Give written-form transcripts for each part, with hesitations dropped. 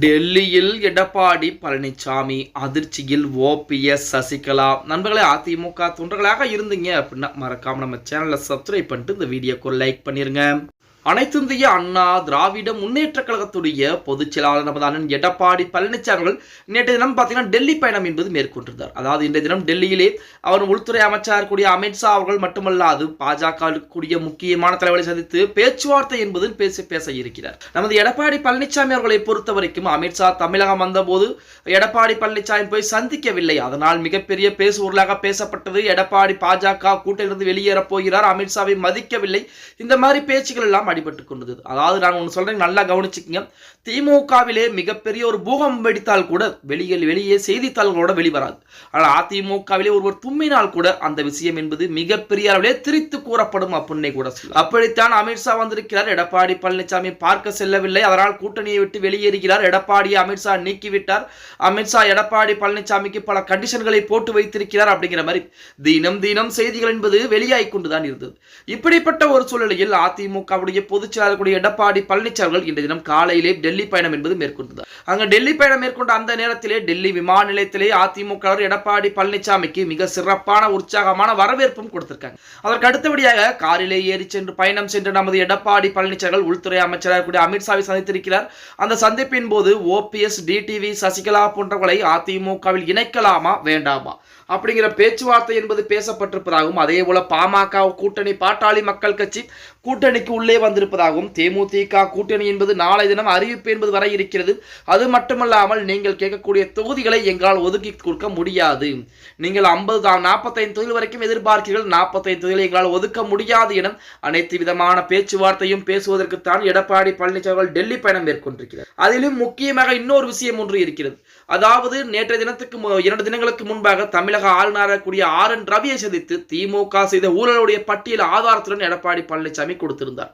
டெல்லியில் எடப்பாடி பழனிசாமி அதிர்ச்சியில் ஓபிஎஸ் சசிகலா. நண்பர்களே, அதிமுக தொண்டர்களாக இருந்தீங்க அப்படின்னா மறக்காம நம்ம சேனலை சப்ஸ்கிரைப் பண்ணிட்டு இந்த வீடியோக்கு லைக் பண்ணிருங்க. அனைத்திந்திய அண்ணா திராவிட முன்னேற்ற கழகத்துடைய பொதுச் செயலாளர் நமது அண்ணன் எடப்பாடி பழனிசாமி அவர்கள் நேற்றைய தினம் பார்த்தீங்கன்னா டெல்லி பயணம் என்பது மேற்கொண்டிருந்தார். அதாவது இன்றைய தினம் டெல்லியிலே அவர் உள்துறை அமைச்சர் கூடிய அமித்ஷா அவர்கள் மட்டுமல்லாது பாஜக கூடிய முக்கியமான தலைவர்களை சந்தித்து பேச்சுவார்த்தை என்பது பேச இருக்கிறார். நமது எடப்பாடி பழனிசாமி அவர்களை பொறுத்த வரைக்கும் அமித்ஷா தமிழகம் வந்தபோது எடப்பாடி பழனிசாமி போய் சந்திக்கவில்லை. அதனால் மிகப்பெரிய பேசுபொருளாக பேசப்பட்டது. எடப்பாடி பாஜக கூட்டிலிருந்து வெளியேறப் போகிறார், அமித்ஷாவை மதிக்கவில்லை, இந்த மாதிரி பேச்சுக்கள் எல்லாம் அடிபட்டு கொண்டது. அதாவது நான் ஒன்று சொல்றேன், நல்லா கவனிச்சுக்கங்க. திமுகவிலே மிகப்பெரிய ஒரு பூகம்பம் வெடித்தால் கூட வெளியே செய்தித்தாள்களோட வெளிவராது. ஆனால் அதிமுகவிலே ஒருவர் தும்மினால் கூட அந்த விஷயம் என்பது மிகப்பெரிய அளவிலே திரித்து கூறப்படும் அப்படின்னு கூட சொல்ல. அப்படித்தான் அமித்ஷா வந்திருக்கிறார். எடப்பாடி பழனிசாமி பார்க்க செல்லவில்லை, அதனால் கூட்டணியை விட்டு வெளியேறுகிறார். எடப்பாடியை அமித்ஷா நீக்கிவிட்டார். அமித்ஷா எடப்பாடி பழனிசாமிக்கு பல கண்டிஷன்களை போட்டு வைத்திருக்கிறார் அப்படிங்கிற மாதிரி தினம் செய்திகள் என்பது வெளியாகி கொண்டுதான் இருந்தது. இப்படிப்பட்ட ஒரு சூழ்நிலையில் அதிமுகவுடைய பொதுச் செயலாளர் எடப்பாடி பழனிசாமி இன்றைய தினம் காலையிலே டெல்லி பயணம் என்பது மேற்கொண்டார். அங்க டெல்லி பயணம் மேற்கொண்ட அந்த நேரத்திலே டெல்லி விமான நிலையத்திலே அதிமுக எடப்பாடி பழனிசாமிக்கு மிக சிறப்பான உற்சாகமான வரவேற்பும் கொடுத்திருக்காங்க. அதற்கு அடுத்தபடியாக காரிலே ஏறி சென்று பயணம் சென்று நமது எடப்பாடி பழனிசாமி உள்துறை அமைச்சராக கூடிய அமித்ஷாவை சந்தித்திருக்கிறார். அந்த சந்திப்பின் போது ஓபிஎஸ், டிடிவி, சசிகலா போன்றவர்களை அதிமுகவில் இணைக்கலாமா வேண்டாமா அப்படிங்கிற பேச்சுவார்த்தை என்பது பேசப்பட்டிருப்பதாகவும், அதே போல பாமக கூட்டணி பாட்டாளி மக்கள் கட்சி கூட்டணிக்கு உள்ளே வந்திருப்பதாகவும், தேமுதிக கூட்டணி என்பது நாளை தினம் அறிவிப்பு என்பது வர இருக்கிறது. அது மட்டுமல்லாமல் நீங்கள் கேட்கக்கூடிய தொகுதிகளை எங்களால் ஒதுக்கி கொடுக்க முடியாது, நீங்கள் 45 தொகுதி வரைக்கும் எதிர்பார்க்கிறீர்கள், 45 தொகுதிகளை எங்களால் ஒதுக்க முடியாது என அனைத்து விதமான பேச்சுவார்த்தையும் பேசுவதற்குத்தான் எடப்பாடி பழனிசாமி டெல்லி பயணம் மேற்கொண்டிருக்கிறார். அதிலும் முக்கியமாக இன்னொரு விஷயம் ஒன்று இருக்கிறது. அதாவது நேற்றைய தினத்துக்கு 2 தினங்களுக்கு முன்பாக தமிழக ஆளுநராக கூடிய RN ரவியை சந்தித்து திமுக செய்த ஊழலுடைய பட்டியல் ஆதாரத்துடன் எடப்பாடி பழனிசாமி கொடுத்திருந்தார்.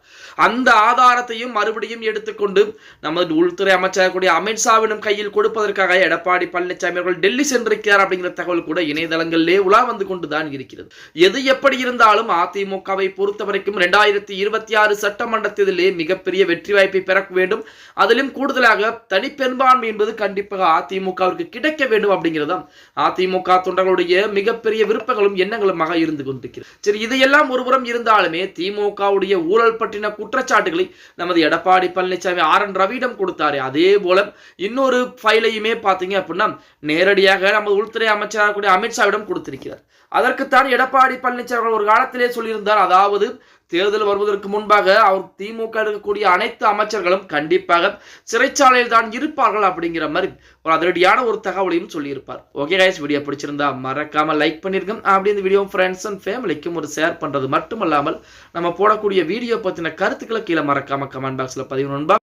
அந்த ஆதாரத்தையும் மறுபடியும் எடுத்துக்கொண்டு நமது உள்துறை அமைச்சர் கூடிய அமித்ஷாவிடம் கையில் கொடுப்பதற்காக எடப்பாடி பழனிசாமி அவர்கள் டெல்லி சென்றிருக்கிறார் அப்படிங்கிற தகவல் கூட இணையதளங்களிலே உலா வந்து கொண்டுதான் இருக்கிறது. எது எப்படி இருந்தாலும் அதிமுகவை பொறுத்தவரைக்கும் 2026 சட்டமன்ற தேர்தலிலே மிகப்பெரிய வெற்றி வாய்ப்பை பெற வேண்டும். அதிலும் கூடுதலாக தனிப்பெரும்பான்மை என்பது கண்டிப்பாக அதிமுகவிற்கு கிடைக்க வேண்டும் அப்படிங்கிறதா அதிமுக தொண்டர்களுடைய மிகப்பெரிய விருப்பங்களும் எண்ணங்களுமாக இருந்து கொண்டிருக்கிறது. சரி, இதையெல்லாம் ஒருபுறம் இருந்தாலுமே திமுகவுடைய ஊழல் பற்றின குற்றச்சாட்டுகளை நமது எடப்பாடி பழனிசாமி RN ரவியிடம் கொடுத்தாரு. அதே போல இன்னொரு ஃபைலையுமே பார்த்தீங்க அப்படின்னா நேரடியாக நமது உள்துறை அமைச்சராக கூடிய அமித்ஷாவிடம் கொடுத்திருக்கிறார். அதற்குத்தான் எடப்பாடி பழனிசாமி ஒரு காலத்திலே சொல்லியிருந்தார், அதாவது தேர்தல் வருவதற்கு முன்பாக அவர் திமுக இருக்கக்கூடிய அனைத்து அமைச்சர்களும் கண்டிப்பாக சிறைச்சாலையில் தான் இருப்பார்கள் அப்படிங்கிற மாதிரி ஒரு அதிரடியான ஒரு தகவலையும் சொல்லியிருப்பார். ஓகே கைஸ், வீடியோ பிடிச்சிருந்தா மறக்காம லைக் பண்ணிருங்க. அப்படி இந்த வீடியோ ஃப்ரெண்ட்ஸ் அண்ட் ஃபேமிலிக்கும் ஒரு ஷேர் பண்றது மட்டுமல்லாமல் நம்ம போடக்கூடிய வீடியோ பத்தின கருத்துக்களை கீழே மறக்காம கமெண்ட் பாக்ஸ்ல பதிவு.